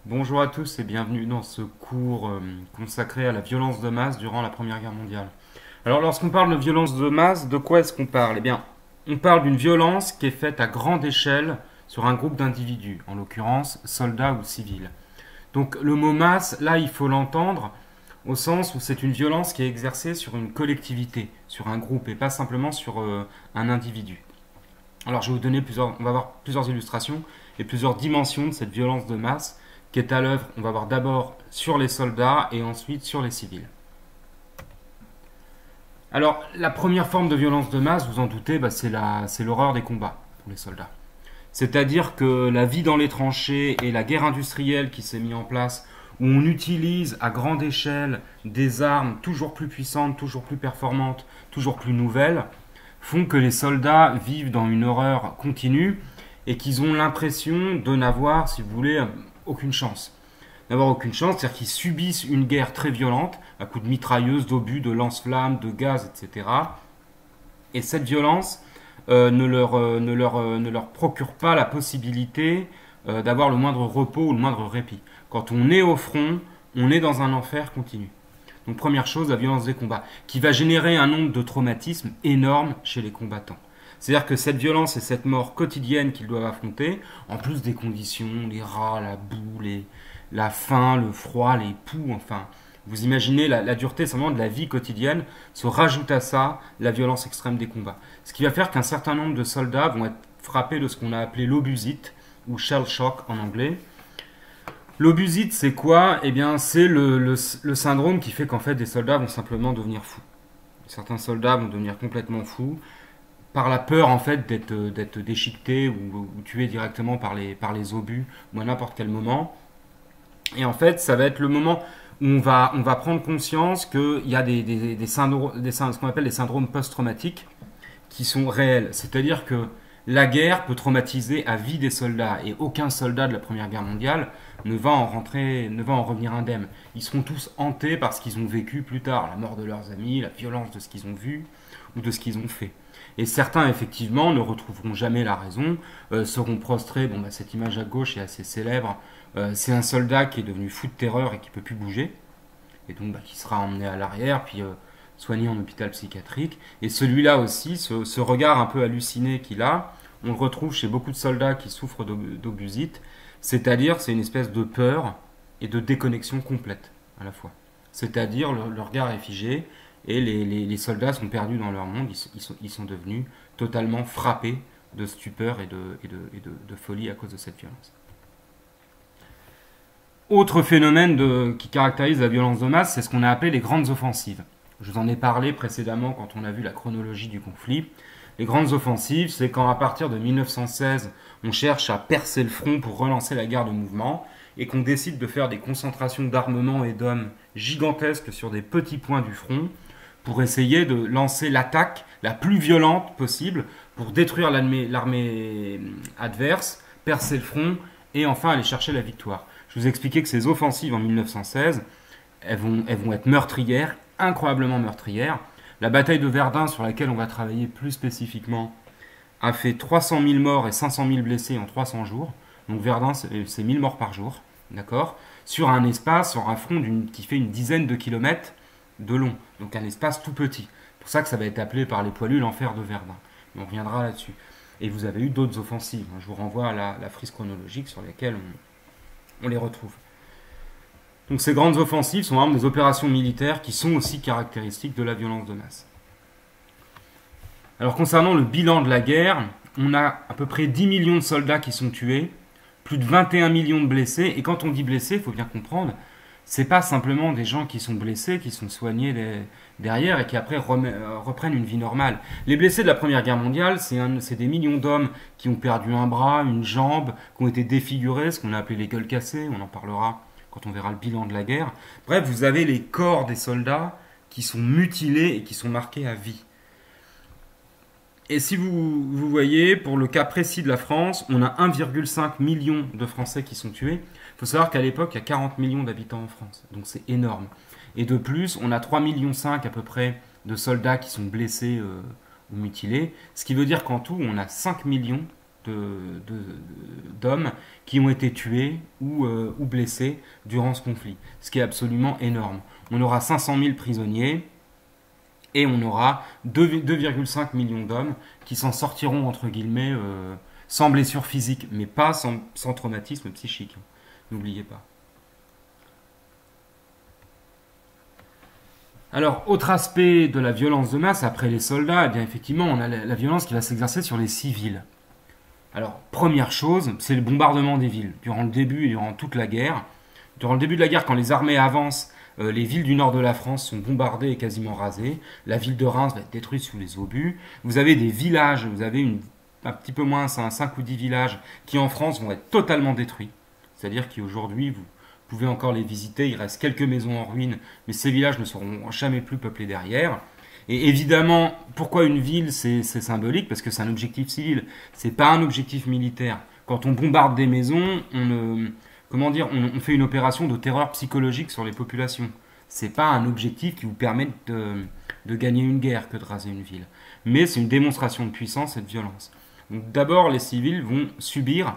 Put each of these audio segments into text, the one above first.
Bonjour à tous et bienvenue dans ce cours consacré à la violence de masse durant la Première Guerre mondiale. Alors lorsqu'on parle de violence de masse, de quoi est-ce qu'on parle? Eh bien, on parle d'une violence qui est faite à grande échelle sur un groupe d'individus, en l'occurrence soldats ou civils. Donc le mot masse, là, il faut l'entendre au sens où c'est une violence qui est exercée sur une collectivité, sur un groupe et pas simplement sur un individu. Alors je vais vous donner on va voir plusieurs illustrations et plusieurs dimensions de cette violence de masse qui est à l'œuvre. On va voir d'abord sur les soldats et ensuite sur les civils. Alors la première forme de violence de masse, vous en doutez, c'est l'horreur des combats pour les soldats. C'est-à-dire que la vie dans les tranchées et la guerre industrielle qui s'est mise en place, où on utilise à grande échelle des armes toujours plus puissantes, toujours plus performantes, toujours plus nouvelles, font que les soldats vivent dans une horreur continue et qu'ils ont l'impression de n'avoir, si vous voulez, aucune chance. N'avoir aucune chance, c'est-à-dire qu'ils subissent une guerre très violente, à coups de mitrailleuses, d'obus, de lance-flammes, de gaz, etc. Et cette violence ne leur procure pas la possibilité d'avoir le moindre repos ou le moindre répit. Quand on est au front, on est dans un enfer continu. Donc première chose, la violence des combats, qui va générer un nombre de traumatismes énormes chez les combattants. C'est-à-dire que cette violence et cette mort quotidienne qu'ils doivent affronter, en plus des conditions, les rats, la boue, la faim, le froid, les poux, enfin, vous imaginez la dureté simplement de la vie quotidienne, se rajoute à ça la violence extrême des combats. Ce qui va faire qu'un certain nombre de soldats vont être frappés de ce qu'on a appelé l'obusite, ou shell shock en anglais. L'obusite, c'est quoi? Eh bien, c'est le syndrome qui fait qu'en fait, des soldats vont simplement devenir fous. Certains soldats vont devenir complètement fous par la peur en fait d'être déchiquetés ou tués directement par les obus ou à n'importe quel moment. Et en fait, ça va être le moment où on va prendre conscience qu'il y a ce qu'on appelle des syndromes post-traumatiques qui sont réels. C'est-à-dire que la guerre peut traumatiser à vie des soldats et aucun soldat de la Première Guerre mondiale ne va en revenir indemne. Ils seront tous hantés par ce qu'ils ont vécu plus tard, la mort de leurs amis, la violence de ce qu'ils ont vu ou de ce qu'ils ont fait. Et certains, effectivement, ne retrouveront jamais la raison, seront prostrés. Bon, cette image à gauche est assez célèbre. C'est un soldat qui est devenu fou de terreur et qui ne peut plus bouger, et donc qui sera emmené à l'arrière, puis soigné en hôpital psychiatrique. Et celui-là aussi, ce regard un peu halluciné qu'il a, on le retrouve chez beaucoup de soldats qui souffrent d'obusite, c'est-à-dire c'est une espèce de peur et de déconnexion complète à la fois. C'est-à-dire le regard est figé et les soldats sont perdus dans leur monde, ils sont devenus totalement frappés de stupeur et de folie à cause de cette violence. Autre phénomène qui caractérise la violence de masse, c'est ce qu'on a appelé les grandes offensives. Je vous en ai parlé précédemment quand on a vu la chronologie du conflit. Les grandes offensives, c'est quand à partir de 1916, on cherche à percer le front pour relancer la guerre de mouvement et qu'on décide de faire des concentrations d'armement et d'hommes gigantesques sur des petits points du front pour essayer de lancer l'attaque la plus violente possible pour détruire l'armée adverse, percer le front et enfin aller chercher la victoire. Je vous ai expliqué que ces offensives en 1916, elles vont être meurtrières, incroyablement meurtrières. La bataille de Verdun, sur laquelle on va travailler plus spécifiquement, a fait 300 000 morts et 500 000 blessés en 300 jours. Donc Verdun, c'est 1000 morts par jour, d'accord? Sur un espace, sur un front qui fait une dizaine de kilomètres de long. Donc un espace tout petit. C'est pour ça que ça va être appelé par les poilus l'enfer de Verdun. On reviendra là-dessus. Et vous avez eu d'autres offensives. Je vous renvoie à la frise chronologique sur laquelle on les retrouve. Donc ces grandes offensives sont vraiment des opérations militaires qui sont aussi caractéristiques de la violence de masse. Alors concernant le bilan de la guerre, on a à peu près 10 millions de soldats qui sont tués, plus de 21 millions de blessés, et quand on dit blessés, il faut bien comprendre, c'est pas simplement des gens qui sont blessés, qui sont soignés derrière et qui après reprennent une vie normale. Les blessés de la Première Guerre mondiale, c'est des millions d'hommes qui ont perdu un bras, une jambe, qui ont été défigurés, ce qu'on a appelé les gueules cassées, on en parlera quand on verra le bilan de la guerre. Bref, vous avez les corps des soldats qui sont mutilés et qui sont marqués à vie. Et si vous voyez, pour le cas précis de la France, on a 1,5 million de Français qui sont tués. Il faut savoir qu'à l'époque, il y a 40 millions d'habitants en France. Donc c'est énorme. Et de plus, on a 3,5 millions à peu près de soldats qui sont blessés ou mutilés. Ce qui veut dire qu'en tout, on a 5 millions d'hommes qui ont été tués ou blessés durant ce conflit, ce qui est absolument énorme. On aura 500 000 prisonniers et on aura 2,5 millions d'hommes qui s'en sortiront, entre guillemets, sans blessure physique, mais pas sans traumatisme psychique. N'oubliez pas. Alors, autre aspect de la violence de masse, après les soldats, eh bien effectivement, on a la violence qui va s'exercer sur les civils. Alors, première chose, c'est le bombardement des villes. Durant le début et durant toute la guerre, durant le début de la guerre, quand les armées avancent, les villes du nord de la France sont bombardées et quasiment rasées. La ville de Reims va être détruite sous les obus. Vous avez des villages, vous avez un petit peu moins, 5 ou 10 villages qui en France vont être totalement détruits. C'est-à-dire qu'aujourd'hui, vous pouvez encore les visiter, il reste quelques maisons en ruine, mais ces villages ne seront jamais plus peuplés derrière. Et évidemment, pourquoi une ville, c'est symbolique? Parce que c'est un objectif civil, c'est pas un objectif militaire. Quand on bombarde des maisons, on fait une opération de terreur psychologique sur les populations. C'est pas un objectif qui vous permet de gagner une guerre que de raser une ville. Mais c'est une démonstration de puissance et de violence. Donc d'abord, les civils vont subir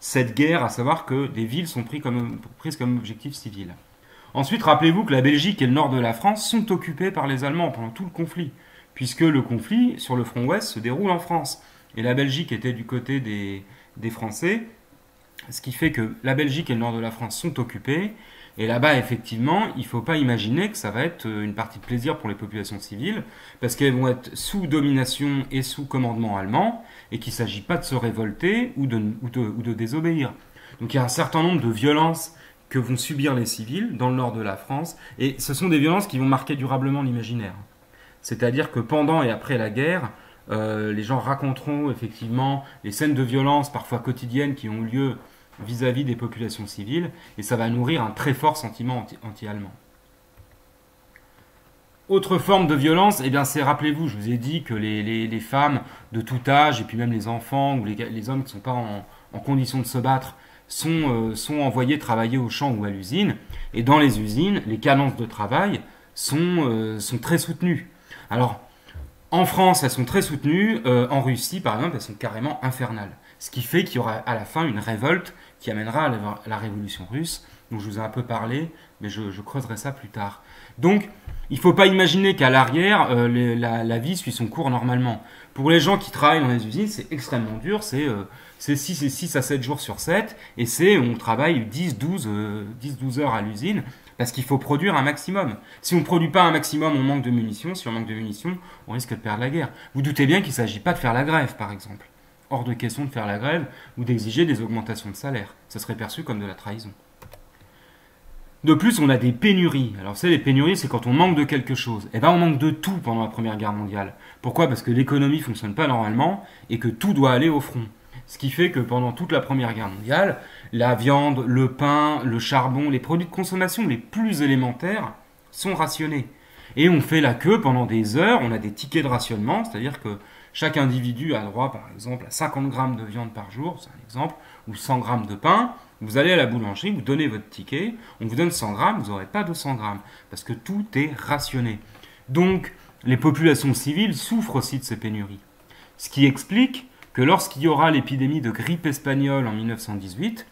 cette guerre, à savoir que des villes sont prises comme objectif civil. Ensuite, rappelez-vous que la Belgique et le nord de la France sont occupés par les Allemands pendant tout le conflit, puisque le conflit sur le front ouest se déroule en France. Et la Belgique était du côté des Français, ce qui fait que la Belgique et le nord de la France sont occupés. Et là-bas, effectivement, il ne faut pas imaginer que ça va être une partie de plaisir pour les populations civiles, parce qu'elles vont être sous domination et sous commandement allemand, et qu'il ne s'agit pas de se révolter ou de désobéir. Donc il y a un certain nombre de violences que vont subir les civils dans le nord de la France, et ce sont des violences qui vont marquer durablement l'imaginaire. C'est-à-dire que pendant et après la guerre, les gens raconteront effectivement les scènes de violence, parfois quotidiennes, qui ont eu lieu vis-à-vis des populations civiles, et ça va nourrir un très fort sentiment anti-allemand. Autre forme de violence, eh bien c'est, rappelez-vous, je vous ai dit que les femmes de tout âge, et puis même les enfants, ou les hommes qui ne sont pas en condition de se battre, sont envoyés travailler au champ ou à l'usine, et dans les usines, les cadences de travail sont très soutenues. Alors, en France, elles sont très soutenues, en Russie, par exemple, elles sont carrément infernales. Ce qui fait qu'il y aura à la fin une révolte qui amènera à la révolution russe, dont je vous ai un peu parlé, mais je creuserai ça plus tard. Donc, il ne faut pas imaginer qu'à l'arrière, la vie suit son cours normalement. Pour les gens qui travaillent dans les usines, c'est extrêmement dur, c'est 6 à 7 jours sur 7, et on travaille 10-12 heures à l'usine, parce qu'il faut produire un maximum. Si on ne produit pas un maximum, on manque de munitions. Si on manque de munitions, on risque de perdre la guerre. Vous doutez bien qu'il ne s'agit pas de faire la grève, par exemple. Hors de question de faire la grève ou d'exiger des augmentations de salaire. Ça serait perçu comme de la trahison. De plus, on a des pénuries. Alors, les pénuries, c'est quand on manque de quelque chose. Eh bien, on manque de tout pendant la Première Guerre mondiale. Pourquoi? Parce que l'économie ne fonctionne pas normalement et que tout doit aller au front. Ce qui fait que pendant toute la Première Guerre mondiale, la viande, le pain, le charbon, les produits de consommation les plus élémentaires sont rationnés. Et on fait la queue pendant des heures, on a des tickets de rationnement, c'est-à-dire que chaque individu a droit, par exemple, à 50 grammes de viande par jour, c'est un exemple, ou 100 grammes de pain. Vous allez à la boulangerie, vous donnez votre ticket, on vous donne 100 grammes, vous n'aurez pas 200 grammes, parce que tout est rationné. Donc, les populations civiles souffrent aussi de ces pénuries. Ce qui explique que lorsqu'il y aura l'épidémie de grippe espagnole en 1918,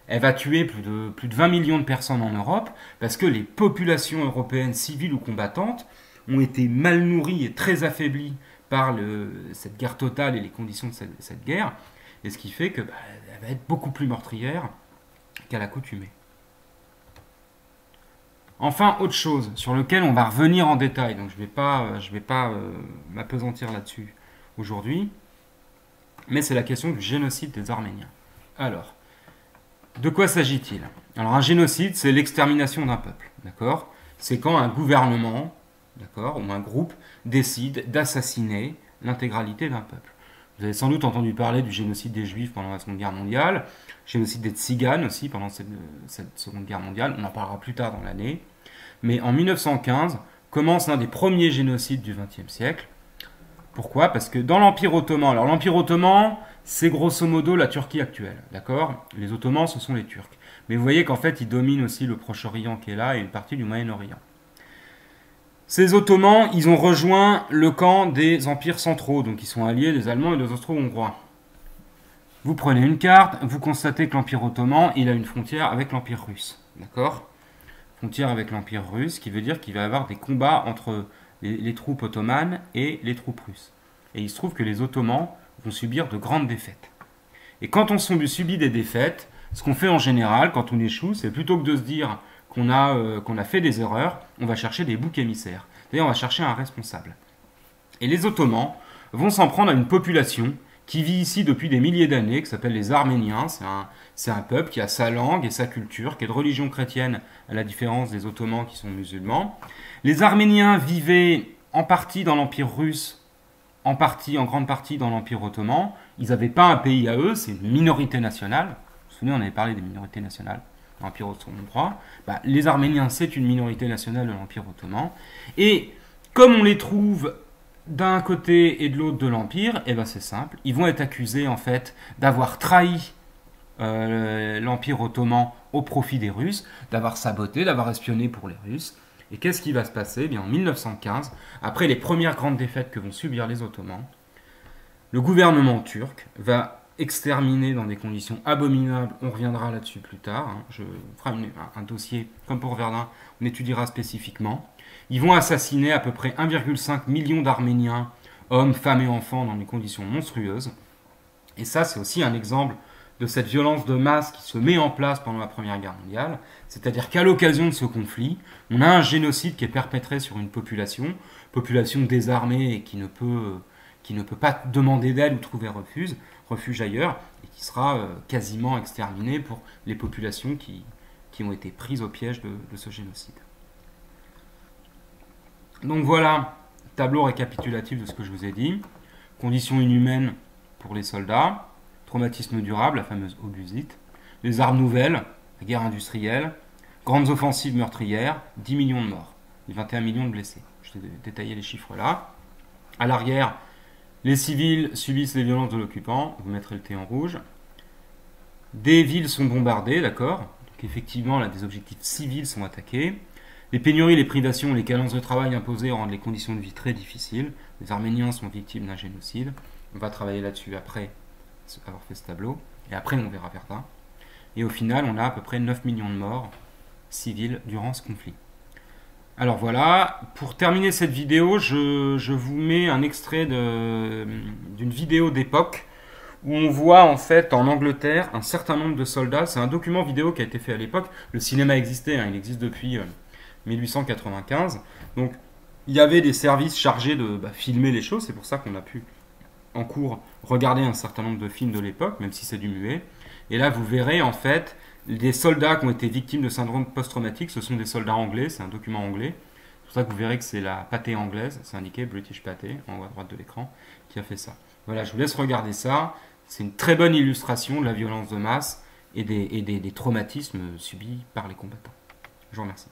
elle va tuer plus de 20 millions de personnes en Europe, parce que les populations européennes civiles ou combattantes ont été mal nourries et très affaiblies par cette guerre totale et les conditions de cette guerre, et ce qui fait qu'elle va être beaucoup plus meurtrière qu'à l'accoutumée. Enfin, autre chose sur lequel on va revenir en détail, donc je vais pas m'appesantir là-dessus aujourd'hui, mais c'est la question du génocide des Arméniens. Alors, de quoi s'agit-il? Alors, un génocide, c'est l'extermination d'un peuple, d'accord? C'est quand un gouvernement, d'accord, ou un groupe décide d'assassiner l'intégralité d'un peuple. Vous avez sans doute entendu parler du génocide des Juifs pendant la Seconde Guerre mondiale, génocide des Tziganes aussi pendant cette Seconde Guerre mondiale, on en parlera plus tard dans l'année. Mais en 1915, commence l'un des premiers génocides du XXe siècle. Pourquoi? Parce que dans l'Empire ottoman, alors l'Empire ottoman, c'est grosso modo la Turquie actuelle, d'accord? Les Ottomans, ce sont les Turcs. Mais vous voyez qu'en fait, ils dominent aussi le Proche-Orient qui est là et une partie du Moyen-Orient. Ces Ottomans, ils ont rejoint le camp des empires centraux, donc ils sont alliés des Allemands et des Austro-Hongrois. Vous prenez une carte, vous constatez que l'Empire ottoman, il a une frontière avec l'Empire russe. D'accord? Frontière avec l'Empire russe, qui veut dire qu'il va y avoir des combats entre les troupes ottomanes et les troupes russes. Et il se trouve que les Ottomans vont subir de grandes défaites. Et quand on subit des défaites, ce qu'on fait en général, quand on échoue, c'est plutôt que de se dire qu'on a fait des erreurs, on va chercher des boucs émissaires. C'est-à-dire on va chercher un responsable. Et les Ottomans vont s'en prendre à une population qui vit ici depuis des milliers d'années, qui s'appelle les Arméniens. C'est un peuple qui a sa langue et sa culture, qui est de religion chrétienne, à la différence des Ottomans qui sont musulmans. Les Arméniens vivaient en partie dans l'Empire russe, en grande partie dans l'Empire ottoman. Ils n'avaient pas un pays à eux, c'est une minorité nationale. Vous vous souvenez, on avait parlé des minorités nationales dans l'Empire ottoman 3. Les Arméniens, c'est une minorité nationale de l'Empire ottoman. Et comme on les trouve d'un côté et de l'autre de l'Empire, et c'est simple, ils vont être accusés en fait d'avoir trahi l'Empire ottoman au profit des Russes, d'avoir saboté, d'avoir espionné pour les Russes. Et qu'est-ce qui va se passer? En 1915, après les premières grandes défaites que vont subir les Ottomans, le gouvernement turc va exterminer dans des conditions abominables, on reviendra là-dessus plus tard, je ferai un dossier comme pour Verdun, on étudiera spécifiquement. Ils vont assassiner à peu près 1,5 million d'Arméniens, hommes, femmes et enfants, dans des conditions monstrueuses. Et ça, c'est aussi un exemple de cette violence de masse qui se met en place pendant la Première Guerre mondiale. C'est-à-dire qu'à l'occasion de ce conflit, on a un génocide qui est perpétré sur une population désarmée et qui ne peut pas demander d'aide ou trouver refuge ailleurs, et qui sera quasiment exterminée pour les populations qui ont été prises au piège de ce génocide. Donc voilà, tableau récapitulatif de ce que je vous ai dit. Conditions inhumaines pour les soldats, traumatisme durable, la fameuse obusite, les armes nouvelles, la guerre industrielle, grandes offensives meurtrières, 10 millions de morts, et 21 millions de blessés. Je vais détailler les chiffres là. À l'arrière, les civils subissent les violences de l'occupant, vous mettrez le T en rouge. Des villes sont bombardées, d'accord? Donc effectivement, là, des objectifs civils sont attaqués. Les pénuries, les privations, les cadences de travail imposées rendent les conditions de vie très difficiles. Les Arméniens sont victimes d'un génocide. On va travailler là-dessus après avoir fait ce tableau. Et après, on verra Verdun. Et au final, on a à peu près 9 millions de morts civils durant ce conflit. Alors voilà, pour terminer cette vidéo, je vous mets un extrait d'une vidéo d'époque où on voit en fait en Angleterre un certain nombre de soldats. C'est un document vidéo qui a été fait à l'époque. Le cinéma existait, il existe depuis 1895. Donc il y avait des services chargés de filmer les choses. C'est pour ça qu'on a pu en cours regarder un certain nombre de films de l'époque, même si c'est du muet. Et là vous verrez en fait des soldats qui ont été victimes de syndrome post-traumatique. Ce sont des soldats anglais, c'est un document anglais. C'est pour ça que vous verrez que c'est la pâtée anglaise, c'est indiqué British Pâté en haut à droite de l'écran, qui a fait ça. Voilà, je vous laisse regarder ça. C'est une très bonne illustration de la violence de masse et des traumatismes subis par les combattants. Je vous remercie.